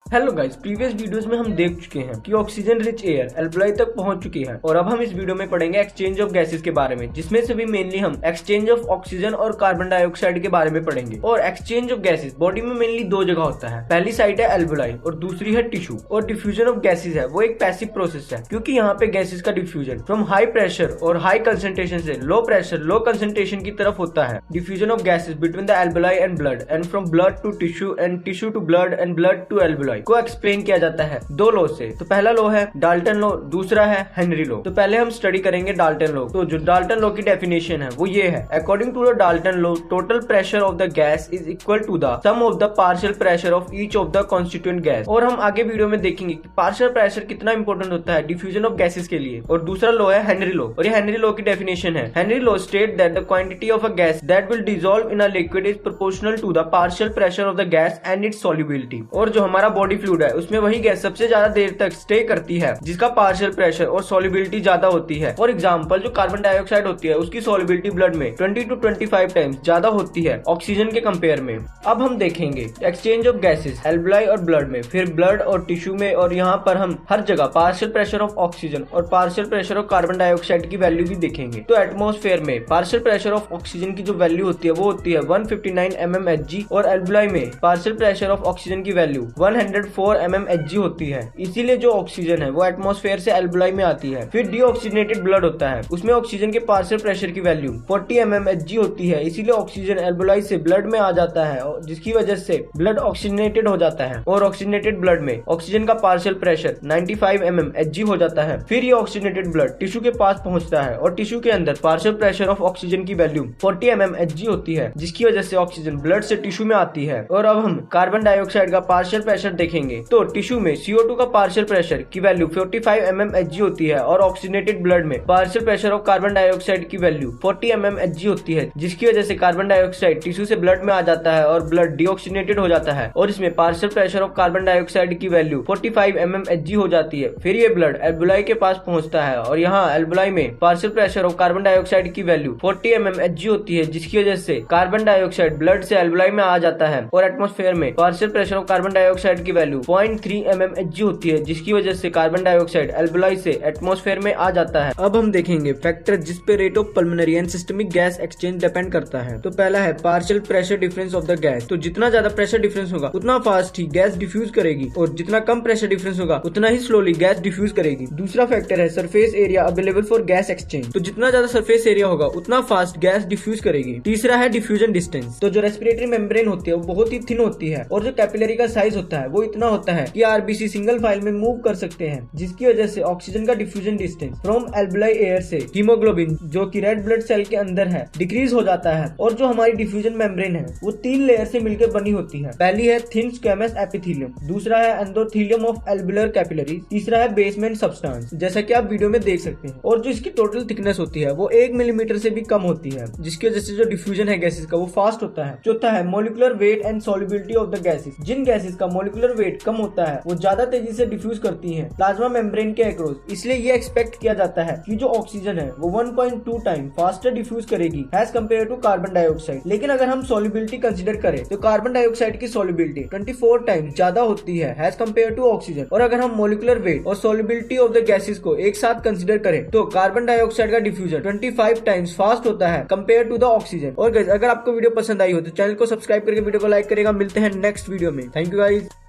Hello guys, previous videos में हम देख चुके हैं कि ऑक्सीजन रिच एयर एल्बुलाई तक पहुंच चुकी है और अब हम इस वीडियो में पढ़ेंगे एक्सचेंज ऑफ गैसेस के बारे में, जिसमें से भी मेनली हम एक्सचेंज ऑफ ऑक्सीजन और कार्बन डाइऑक्साइड के बारे में पढ़ेंगे। और एक्सचेंज ऑफ गैसेस बॉडी में मेनली दो जगह होता है, पहली साइड है एल्बुलाई और दूसरी है टिश्यू। और डिफ्यूजन ऑफ गैसेस है वो एक पैसिव प्रोसेस है, क्योंकि यहाँ पे गैसेस का डिफ्यूजन फ्रॉम हाई प्रेशर और हाई कंसंट्रेशन से लो प्रेशर लो कंसंट्रेशन की तरफ होता है। Diffusion of gases between the एल्बुलाई and blood and from blood to tissue and tissue to blood and blood to एल्बुलाई को एक्सप्लेन किया जाता है दो लॉ से। तो पहला लॉ है डाल्टन लॉ, दूसरा है हेनरी लॉ। तो पहले हम स्टडी करेंगे डाल्टन लॉ। तो जो डाल्टन लॉ की डेफिनेशन है वो ये है, according to the Dalton law total pressure of the gas is equal to the sum of the partial pressure of each of the constituent gas. और हम आगे वीडियो में देखेंगे कि पार्शियल प्रेशर कितना इंपॉर्टेंट होता है डिफ्यूजन ऑफ गैसेस के लिए। और दूसरा लॉ है हेनरी लॉ, और ये हेनरी लॉ की डेफिनेशन है, Henry law state that the quantity of a gas that will dissolve in a liquid is proportional to the partial pressure of the gas and its solubility. और जो हमारा body fluid है उसमें वही gas सबसे ज्यादा देर तक स्टे करती है जिसका पार्शियल प्रेशर और सॉल्युबिलिटी ज्यादा होती है। फॉर एग्जांपल जो कार्बन डाइऑक्साइड होती है उसकी सॉल्युबिलिटी ब्लड में 20 to 25 टाइम्स ज्यादा होती है ऑक्सीजन के कंपेयर में। अब हम देखेंगे एक्सचेंज ऑफ गैसेस एल्बुलाई और ब्लड में, फिर ब्लड और टिश्यू में, और यहाँ पर हम हर जगह पार्शियल प्रेशर ऑफ ऑक्सीजन और partial pressure of carbon dioxide की वैल्यू भी देखेंगे। तो एटमॉस्फेयर में पार्शियल प्रेशर ऑफ ऑक्सीजन की जो वैल्यू होती है वो होती है 159 mmHg और एल्बुलाई में पार्शियल प्रेशर ऑफ ऑक्सीजन की वैल्यू 104 mmHg होती है। इसीलिए जो ऑक्सीजन है वो एटमॉस्फेयर से एल्बुलाई में आती है। फिर डीऑक्सीजनेटेड ब्लड होता है, उसमें ऑक्सीजन के पार्शियल प्रेशर की वैल्यू 40 mmHg होती है। इसीलिए ऑक्सीजन एल्बुलाई से ब्लड में आ जाता है, जिसकी वजह से ब्लड ऑक्सीजनेटेड हो जाता है और ऑक्सीजनेटेड ब्लड में ऑक्सीजन का पार्शियल प्रेशर 95 mmHg हो जाता है। फिर ये ऑक्सीजनेटेड ब्लड टिश्यू के पास पहुंचता है और टिश्यू के अंदर पार्शियल प्रेशर ऑफ ऑक्सीजन की वैल्यू 40 mmHg होती है, जिसकी वजह से ऑक्सीजन ब्लड से टिश्यू में आती है। और अब हम कार्बन डाइऑक्साइड का पार्शियल प्रेशर देखेंगे। तो टिश्यू में CO2 का पार्शियल प्रेशर की वैल्यू 45 mmHg होती है और ऑक्सीजनेटेड ब्लड में partial pressure of carbon dioxide की वैल्यू 40 mmHg होती है, जिसकी वजह से कार्बन डाइऑक्साइड टिश्यू से ब्लड में आ जाता है और ब्लड डीऑक्सीजनेटेड हो जाता है और इसमें partial pressure of carbon dioxide की वैल्यू 45 mmHg हो जाती है। फिर ये ब्लड एल्बुलाई के पास पहुंचता है और यहाँ एल्बुलाई में partial pressure of carbon dioxide की वैल्यू 40 mmHg होती है, जिसकी वजह से कार्बन डाइऑक्साइड ब्लड से एल्बुलाई में आ जाता है और एटमॉस्फेयर में partial pressure of carbon dioxide की वैल्यू 0.3 mmHg होती है, जिसकी वजह से कार्बन डाइऑक्साइड एल्बुलाई से एटमॉस्फेयर में आ जाता है। अब हम देखेंगे फैक्टर जिस पे rate of pulmonary and systemic gas exchange depend करता है। तो पहला है partial pressure difference of the gas. तो जितना ज्यादा प्रेशर डिफरेंस होगा उतना फास्ट ही गैस डिफ्यूज करेगी और जितना कम प्रेशर डिफरेंस होगा उतना ही स्लोली गैस डिफ्यूज करेगी। दूसरा फैक्टर है surface area available for gas exchange. तो जितना ज्यादा सरफेस एरिया होगा उतना फास्ट गैस डिफ्यूज करेगी। तीसरा है डिफ्यूजन डिस्टेंस। तो जो रेस्पिरेटरी मेम्ब्रेन होती है वो बहुत ही थिन होती है और जो कैपिलरी का साइज होता है वो इतना होता है कि आरबीसी सिंगल फाइल में मूव कर सकते हैं, जिसकी वजह से ऑक्सीजन का डिफ्यूजन डिस्टेंस फ्रॉम एल्बुलाई एयर से हीमोग्लोबिन जो कि रेड ब्लड सेल के अंदर है डिक्रीज हो जाता है। और जो हमारी डिफ्यूजन मेम्ब्रेन है वो 3 लेयर से मिलकर बनी होती है। पहली है थिन स्क्वेमस एपिथेलियम, दूसरा है एंडोथेलियम ऑफ एल्बुलर कैपिलरीज, तीसरा है बेसमेंट सब्सटेंस, जैसा कि आप वीडियो में देख सकते हैं। और जो इसकी टोटल थिकनेस होती है वो 1 मिलीमीटर से भी कम होती है, जिसकी वजह से जो डिफ्यूजन है गैसेस का वो फास्ट होता है। चौथा है molecular weight and solubility of the gases. जिन गैसेस का मॉलिक्यूलर वेट कम होता है वो ज्यादा तेजी से डिफ्यूज करती हैं प्लाज्मा मेम्ब्रेन के अक्रॉस। इसलिए ये एक्सपेक्ट किया जाता है कि जो ऑक्सीजन है वो 1.2 टाइम फास्टर डिफ्यूज करेगी as compare to carbon dioxide. लेकिन अगर हम सॉल्युबिलिटी कंसीडर करें तो कार्बन डाइऑक्साइड की सॉल्युबिलिटी 24 टाइम ज्यादा होती है एज कम्पेयर टू ऑक्सीजन। और अगर हम मॉलिक्यूलर वेट और सॉल्युबिलिटी ऑफ द गैसेस को एक साथ कंसीडर करें तो कार्बन डाइऑक्साइड का डिफ्यूजन 25 टाइम्स फास्ट होता है कम्पेयर टू द ऑक्सीजन। और गाइस, अगर आपको वीडियो पसंद आई हो तो चैनल को सब्सक्राइब करके वीडियो को लाइक करेगा। मिलते हैं नेक्स्ट वीडियो में। Thank you guys.